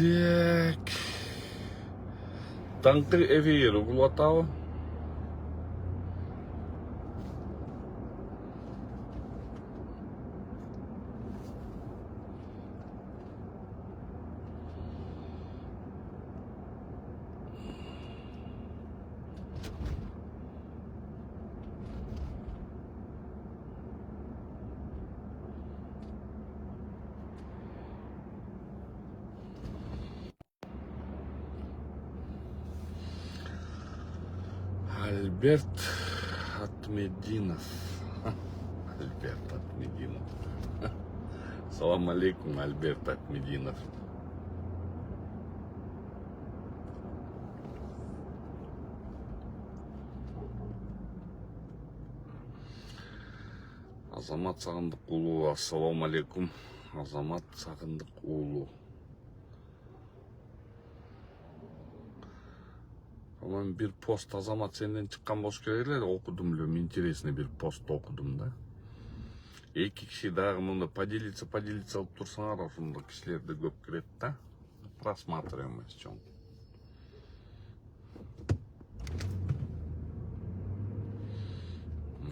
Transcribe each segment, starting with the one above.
Так. Таңғы эфир угулатабы. Альберт Атмединов. Альберт Атмединов. Салам алейкум, Альберт Атмединов. Азамат Сагындык уулу, ассаламу алейкум. Азамат Сагындык уулу. Мен bir пост Азамат сенден чыккан болуш керек эле, окудум эле, интересный bir пост окудум да. Эки киши дагы мында поделиться алып турсаңар, ошондо кишилер да көп кирет да. Просматриваем с чем.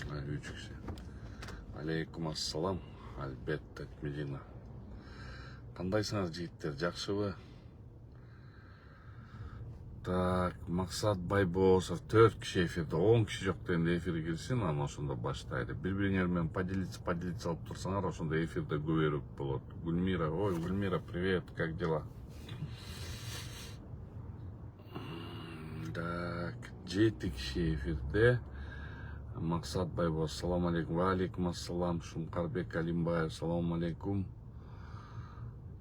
Үч киши. Алейкум ассалам, Альберт Атмединов. Кандайсыңар жигиттер, жакшыбы? Так, Максат Байбосов, 4 киши эфирде, 10 киши жок дегенде эфирге кирсин, анан ошондо баштайды. Бири-бириңер менен поделиться алып турсаңар, ошондо эфирде көбүрөөк болот. Гүлмира, ой, Гүлмира, привет, как дела? Так, 7 киши эфирде. Максат Байбосов, салам алейкум. Ва алейкум ассалам. Шумкарбек Алимбаев, салам алейкум.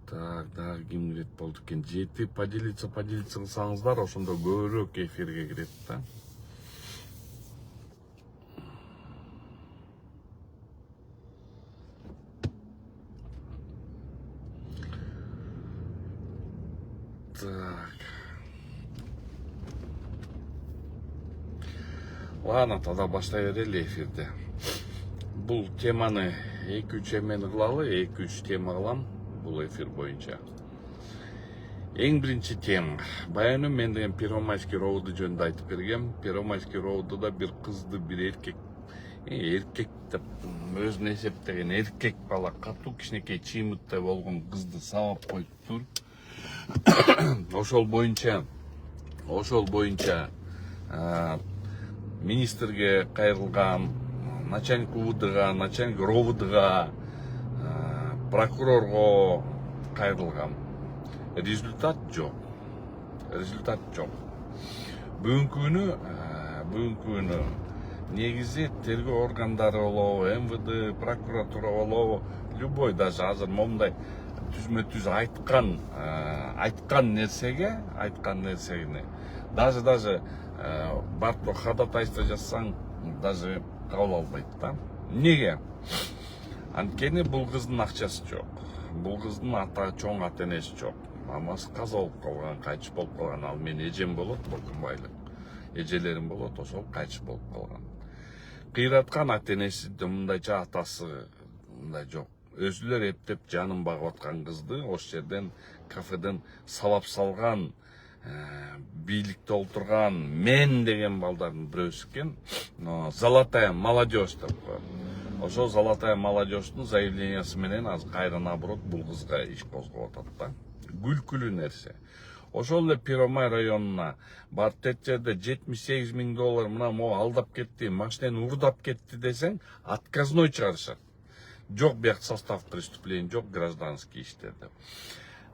Так, дагы ким кирет болду экен? 7 поделиться кылсаңыздар, ошондо көбүрөөк эфирге кирет да. Так. Ладно, тогда баштай берели эфирде. Бул теманы 2-3 эмени кылалы, 2-3 тема кылам бул эфир боюнча. Эң биринчи тема. Баягы мен деген Первомайский роуду жөнүндө айтып бергем. Первомайский роудуда бир кызды бир эркек деп өзүнө эсептеген эркек бала катуу кичинекей чыймыттай болгон кызды сабап коюптур. Ошол боюнча министрге кайрылган, начальник УВДга, начальник РОВДга, прокурорго кайрылган. Результат жок. Бүгүнкү күнү негизи тергөө органдары болобу, МВД, прокуратура болобу, любой даже азыр момундай түзмө-түз айткан нерсени даже барып ходатайство жазсаң даже кабыл албайт да. Неге? Анткени бул кыздын акчасы жок. Бул кыздын чоң ата энеси жок. Мамасы каза болуп калган, кайтыш болуп калган. Ал мен эжем болот, Бокунбайлык. Эжелерим болот, ошол кайтыш болуп калган. Кыйраткан ата энеси мындайча атасы мындай жок. Өзүлөр эптеп жанын багып аткан кызды ошол жерден кафеден сабап салган, бийликте олтурган мен деген балдардын бирөөсү экен. Золотая молодежь деп коет. Ошол золотая молодежьтун заявлениясы менен азыр кайра наоборот бул кызга иш козгоп атат да. Күлкүлүү нерсе. Ошол эле Первомай районуна барып тет жерде $78 000 мына могу алдап кетти, машинени урдап кетти десең, отказной чыгарышат. Жок бияк состав преступления, жок гражданский иштер деп.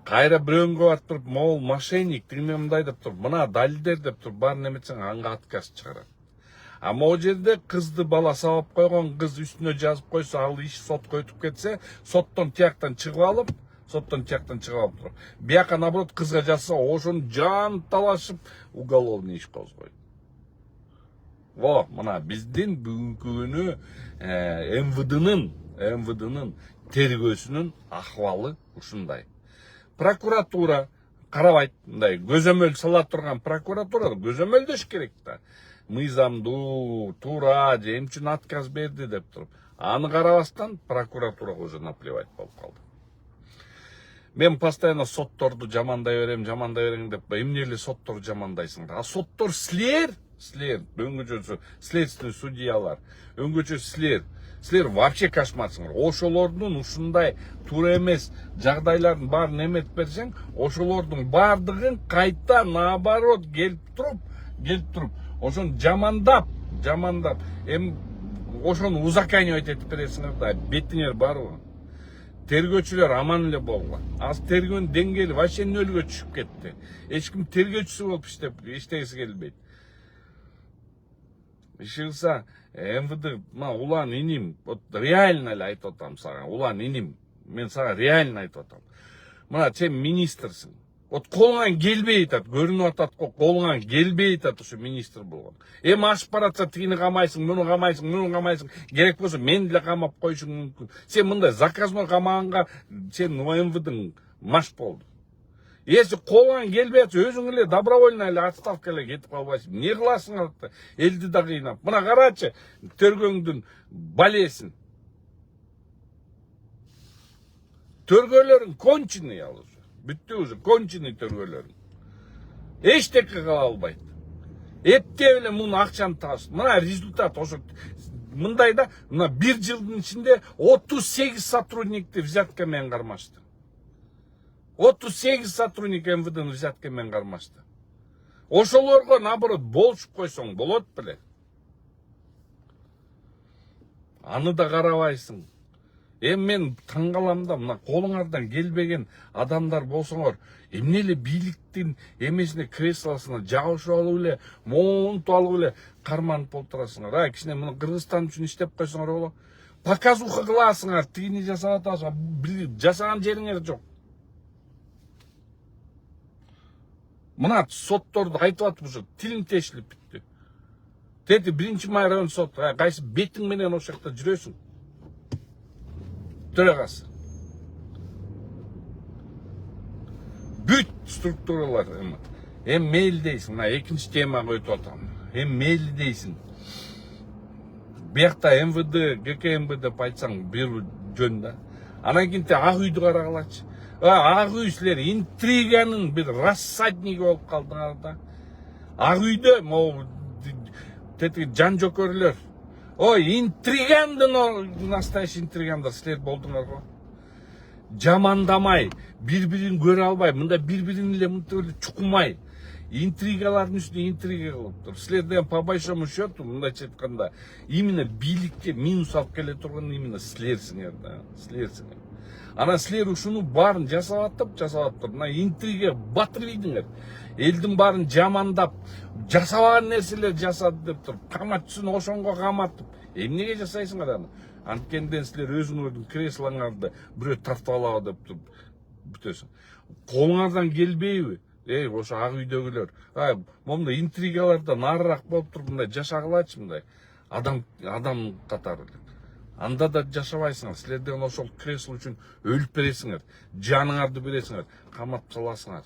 Кайра бирөөнгө барып туруп, могул мошенник, тигине мындай деп туруп, мына далилдер деп туруп, баарын эметсең анга отказ чыгарат. А могул жерде кызды бала сабап койгон, кыз үстүнө жазып койсо, ал иш сотко өтүп кетсе, соттон тияктан чыгып алып туруп, бияка наоборот кызга жазса, ошону жан талашып, уголовный иш козгойт. Во, мына биздин бүгүнкү күнү МВДнын тергөөсүнүн ахвалы ушундай. Прокуратура карабайт, мындай көзөмөл сала турган прокуратура көзөмөлдөш керек да. Мыйзамдуу, туура, эмне үчүн отказ берди деп туруп. Аны карабастан прокуратурага уже наплевать болуп калды. Мен постоянно сотторду жамандай берем деп, эмне эле сотторду жамандайсыңдар? А соттор силер, өңгөчөсү следственный судьялар, өңгөчө силер вообще кошмарсыңар. Ошолордун ушундай туура эмес жагдайлардын баарын эметип берсең, ошолордун баардыгын кайта наоборот келип туруп, ошону жамандап, ошону узаконивать этип бересиңер да, бетиңер барбы? Тергөөчүлөр аман эле болгула. Азыр тергөөнүн деңгээли вообще нөлгө түшүп кетти. Эч ким тергөөчүсү болуп иштегиси келбейт. Ишилса, МВД, улан иним, вот реально эле айтып атам сага, улан иним, мен сага реально айтып атам. Мына сен министрсиң. Вот колуңан келбей атат, көрүнүп атат го, колуңан келбей атат ушу министр болгон. Эми ашып баратса тигини камайсың, муну камайсың, керек болсо мен деле камап коюшуң мүмкүн. Сен мындай заказной камаганга сен МВДң маш болду. Если колуңан келбей атса, өзүң эле добровольно эле отставка эле кетип калбайсың. Не кыласың атты? Элди да кыйнап. Мына карачы, тергөөңдүн балесин. Тергөөлөрүң конченый ал уже. Бүттү уже, конченый тергөөлөрүң. Эчтеке кыла албайт. Эптеп эле муну акчаны табышты. Мына результат ошо мындайда, мына 1 жылдын ичинде 38 сотрудникти взятка менен кармашты. 38 сотрудник МВДны взятка менен кармашты. Ошолорго наоборот болушуп койсоң болот беле. Аны да карабайсың. Эми мен таң калам да, мына колуңардан келбеген адамдар болсоңор, эмне эле бийликтин эмесине креслосуна жабышып алып эле, монтуп алып эле карманып олтурасыңар. Кичине мына Кыргызстан үчүн иштеп койсоңор болот. Показуха кыласыңар, тигини жасап атасыңар, жасаган жериңер жок. Мына сотторду айтып атып ушу тилиң тешилип бүттү. Тети 1-май район сот, кайсы бетиң менен ошол жакта жүрөсүң? Төрагасы. Бүт структуралар эми мейли дейсиң. Мына экинчи темага өтүп атам. Эми мейли дейсиң. Биякта МВД, ГКМБ деп айтсаң бир жөн да. Анан кийин Ак үйдү карагалачы. Ак үй силер интриганын бир рассадниги болуп калдыңар да. Ак үйдө могу тети жан жокөрлөр. Ой, интригандын, настоящий интригандар силер болдуңар го. Жамандамай, бири-бирин көрө албай, мында бири-бирин эле мынтип эле чукумай, интригалардын үстүнө интрига кылып туруп. Силер деген по большому счету, мындайча айтканда, именно бийликке минус алып келе турган именно силерсиңер да, силерсиңер. Анан силер ушуну баарын жасап атып, мына интрига батырлыйдыңар. Элдин баарын жамандап, жасабаган нерселер жасады деп туруп, каматчысын ошонго каматып, эмнеге жасайсыңар аны? Анткенден силер өзүңөрдүн креслоңарды бирөө тартып алабы деп туруп бүтөсүң. Колуңардан келбейби? Ошо Ак үйдөгүлөр. Момундай интригаларда нарыраак болуп туруп мындай жашагылачы мындай. Адам катары. Анда да жашабайсыңар. Силер деген ошол кресло үчүн өлүп бересиңер, жаныңарды бересиңер, каматып саласыңар.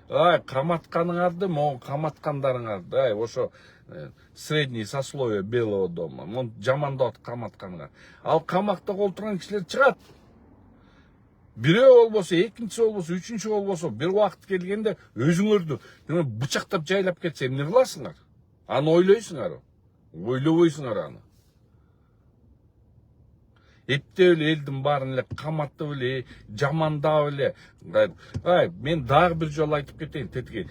Каматканыңарды, могу каматкандарыңарды, ошо средний сословие Белого дома, жамандап каматканыңар. Ал камакта олтурган кишилер чыгат. Бирөө болбосо, экинчиси болбосо, үчүнчү болбосо, бир убакыт келгенде өзүңөрдү бычактап жайлап кетсе эмне кыласыңар? Аны ойлойсуңар, ойлобойсуңар аны. Эптеп эле элдин баарын эле каматып эле, жамандап эле. Мен дагы бир жолу айтып кетейин, тетиги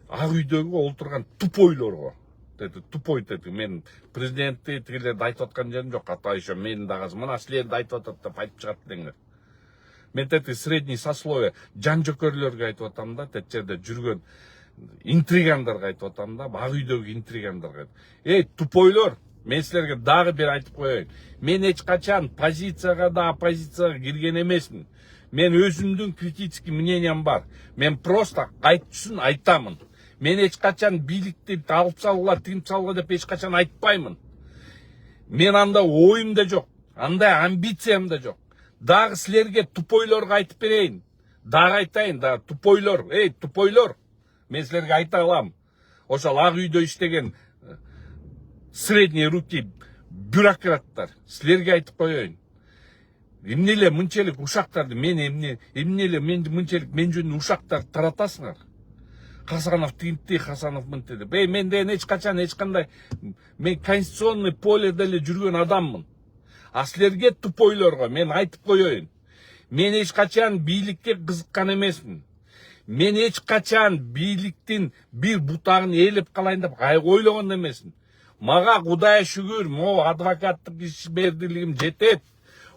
Ак үйдөгү олтурган тупойлорго. Тупой тети, мен президентти тигилерди айтып аткан жерим жок, ата еще мен дагы мына силерди айтып атат деп айтып чыгат деңер. Мен тети средний сословие жан жокөрлөргө айтып атам да, тет жерде жүргөн интригандарга айтып атам да, Ак үйдөгү интригандарга. Тупойлор, мен силерге дагы бир айтып коеюн. Мен эч качан позицияга да оппозицияга кирген эмесмин. Мен өзүмдүн критический мнениям бар. Мен просто айтчысын айтамын. Мен эч качан бийликти алып салгыла, тигип салгыла деп эч качан айтпаймын. Мен анда оюм да жок, андай амбициям да жок. Дагы силерге тупойлорго айтып берейин. Дагы айтайын, дагы тупойлор, тупойлор. Мен силерге айта алам. Ошол Ак үйдө иштеген средний руки бюрократтар, силерге айтып коеюн. Эмнеле мынчалык ушактарды эмнеле мен жөнүндө ушактарды таратасыңар? Хасанов тинтти, Хасанов мынтти деп. Мен деген эч кандай мен конституционный поледе эле жүргөн адаммын. А силерге тупойлорго мен айтып коеюн. Мен эч качан бийликке кызыккан эмесмин. Мен эч качан бийликтин бир бутагын ээлеп калайын деп ойлогон эмесмин. Мага Кудайга шүгүр, могу адвокаттык ишмердилигим жетет.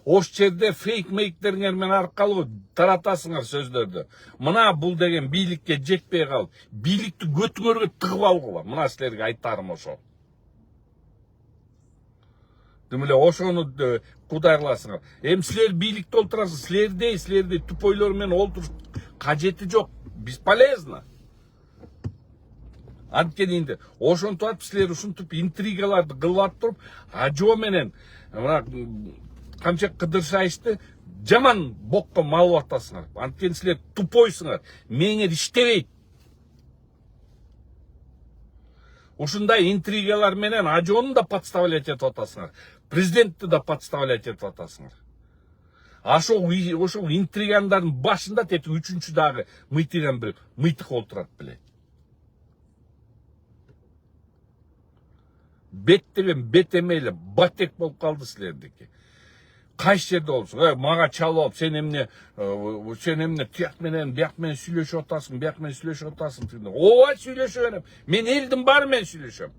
Ош жерде фейк-мейктериңер менен аркалуу таратасыңар сөздөрдү. Мына бул деген бийликке жетпей калып, бийликти көтүңөргө тыгып алгыла. Мына силерге айтарым ошо. Демеле ошону Кудай кыласыңар. Силер бийликте олтурасыңар, силердей тупойлор менен олтуруш кажети жок. Бесполезно. Анткени инде ошентип атып силер ушинтип интригаларды кылып туруп, ажоо менен мына Камчак Кыдыршайышты жаман бокко малып атасыңар. Анткени силер тупойсуңар. Меңер иштебейт. Ушундай интригалар менен ажоону да подставлять этип атасыңар. Президентти да подставлять этип атасыңар. Ошол интригандардын башында тети 3-чү дагы мыйтыган бир мыйтык олтурат беле. Бет деген бет эмейле батек болуп калды силердики. Кайсы жерде болсун? Мага чалып алып, сен эмне тияк менен, бияк менен сүйлөшүп атасың, бияк менен сүйлөшүп атасың. Ооба сүйлөшө берем. Мен элдин баары менен сүйлөшөм.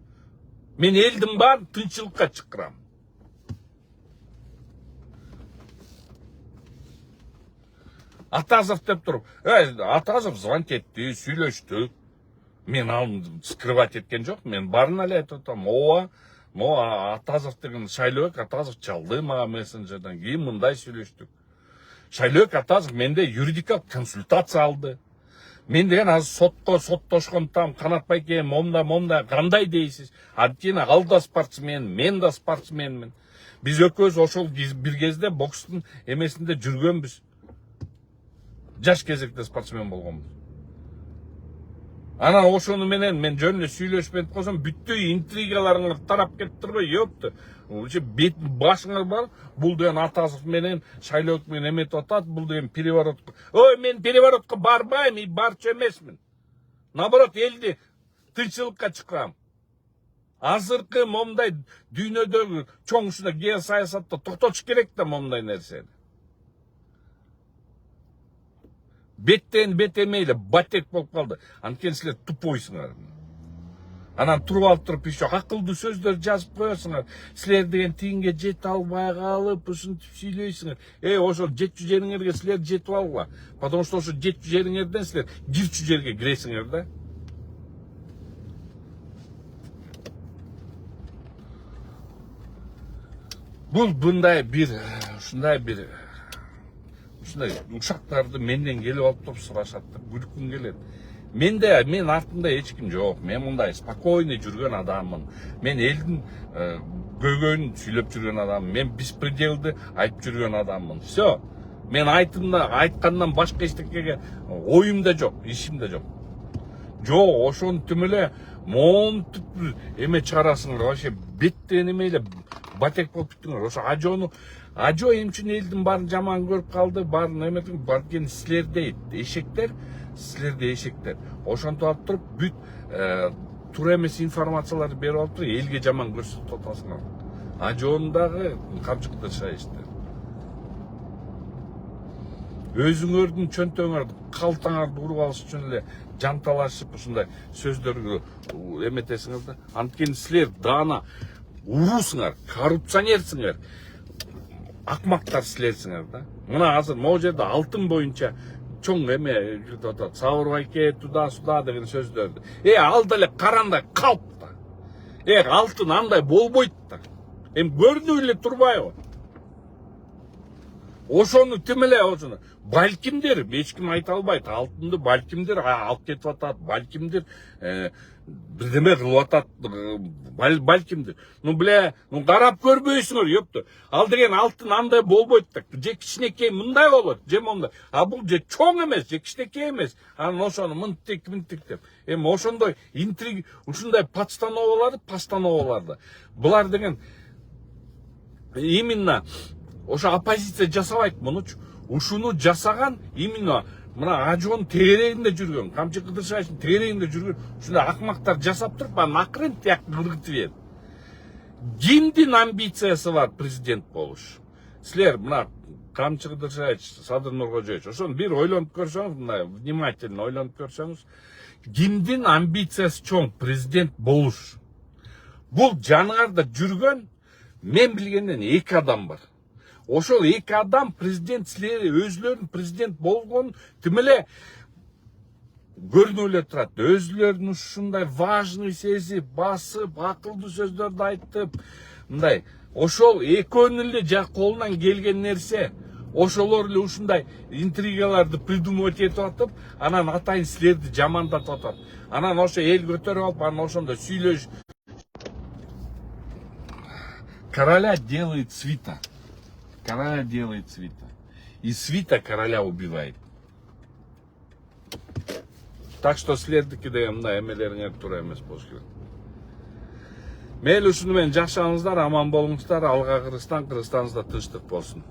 Мен элдин баарын тынччылыкка чакырам. Атазов деп туруп, Атазов звонить этти, сүйлөштүк. Мен ал скрывать эткен жок, мен баарын эле айтып атам. Ооба, Атазов деген Шайлообек Атазов чалды мага мессенджерден, кийин мындай сүйлөштүк. Шайлообек Атазов менде юридикалык консультация алды. Мен деген азыр соттошкон там, Канат байке, момда, кандай дейсиз? Анткени ал да спортсмен, мен да спортсменмин. Биз экөөбүз ошол бир кезде бокстун эмесинде жүргөнбүз. Жаш кезекте спортсмен болгонбуз. Анан ошону менен мен жөн эле сүйлөшүп этип койсом, бүттү интригаларыңар тарап кетип турбайбы? Жокты. Бет башыңар бар. Бул деген Атазов менен Шайлообек менен эметип атат, бул деген переворотко. Мен переворотко барбайм, барчу эмесмин. Наоборот, элди тынччылыкка чакырам. Азыркы момдай дүйнөдөгү чоң геосаясатты токтотуш керек да момдай нерсени. Беттен бет эмейле батек болуп калды. Анткени силер тупойсуңар. Анан туруп алып туруп еще акылдуу сөздөр жазып коесуңар. Силер деген тигинге жете албай калып, ушинтип сүйлөйсүңөр. Ошол жетчү жериңерге силер жетип алгыла. Потому что ошо жетчү жериңерден силер кирчү жерге киресиңер да. Бул ушундай бир ушактарды менден келип алып туруп сурашат деп күлкүм келет. Мен артымда эч ким жок. Мен мындай спокойный жүргөн адаммын. Мен элдин көйгөйүн сүйлөп жүргөн адаммын. Мен беспределди айтып жүргөн адаммын. Все. Мен айткандан башка эчтекеге оюм да жок, ишим да жок. Жок, ошону түм эле монтип эме чыгарасыңар. Вообще беттен эмейле батек болуп бүттүңөр. Ошо ажоо эмчүн элдин баарын жаман көрүп калды, баарын эметип, баркен силерде эшектер. Ошентип алып туруп бүт туура эмес информацияларды берип алып туруп элге жаман көрсөтүп атасыңар. Ажоону дагы камчыкта шайышты. Өзүңөрдүн чөнтөңөрдү, калтаңарды уруп алыш үчүн эле жанталашып ушундай сөздөргө эметесиңер да. Анткени силер даана уруусуңар, коррупционерсиңер, акмактар силерсиңер да. Мына азыр могу жерде алтын боюнча чоң эме жүрүп атат. Сабыр байке туда-суда деген сөздөрдү. Ал деле карандай калп да. Алтын андай болбойт да. Көрүнүп эле турбайбы? Ошону тим эле ошону балкимдер, эч ким айта албайт. Алтынды балкимдер алып кетип атат, балкимдер бирдеме кылып атат, балкимдер. Карап көрбөйсүңөр, жокту. Ал деген алтын андай болбойт да. Же кичинекей мындай болот, же момдай. Бул же чоң эмес, же кичинекей эмес. Анан ошону мынтик деп. Ошондой интриг, ушундай постановаларды. Булар деген именно ошо оппозиция жасабайт мунучу. Ушуну жасаган именно мына Ажон тегерегинде жүргөн, Камчы Кыдыршаевдин тегерегинде жүргөн ушундай акмактар жасап туруп, анан акырын тияк кыргытып берет. Кимдин амбициясы бар президент болуш? Силер мына Камчы Кыдыршаев, Садыр Нуркожоевич, ошону бир ойлонуп көрсөңүз, мындай внимательно ойлонуп көрсөңүз, кимдин амбициясы чоң президент болуш? Бул жаныңарда жүргөн, мен билгенден 2 адам бар. Ошол 2 адам президент, силер өзүлөрүнүн президент болгон тим эле көрүнүп эле турат. Өзүлөрүнүн ушундай важный сезип, басып, акылдуу сөздөрдү айтып, мындай ошол экөөнүн эле колунан келген нерсе, ошолор эле ушундай интригаларды придумывать этип атып, анан атайын силерди жамандатып атат. Анан ошо эл көтөрүп алып, анан ошондо сүйлөш. Короля делает свита. Короля делает свита. И свита короля убивает. Так что силердики деген мындай эмелериңер туура эмес болуш керек. Мейли ушуну менен жакшы алыңыздар, аман болуңуздар. Алга Кыргызстан, Кыргызстаныбызда тынчтык болсун.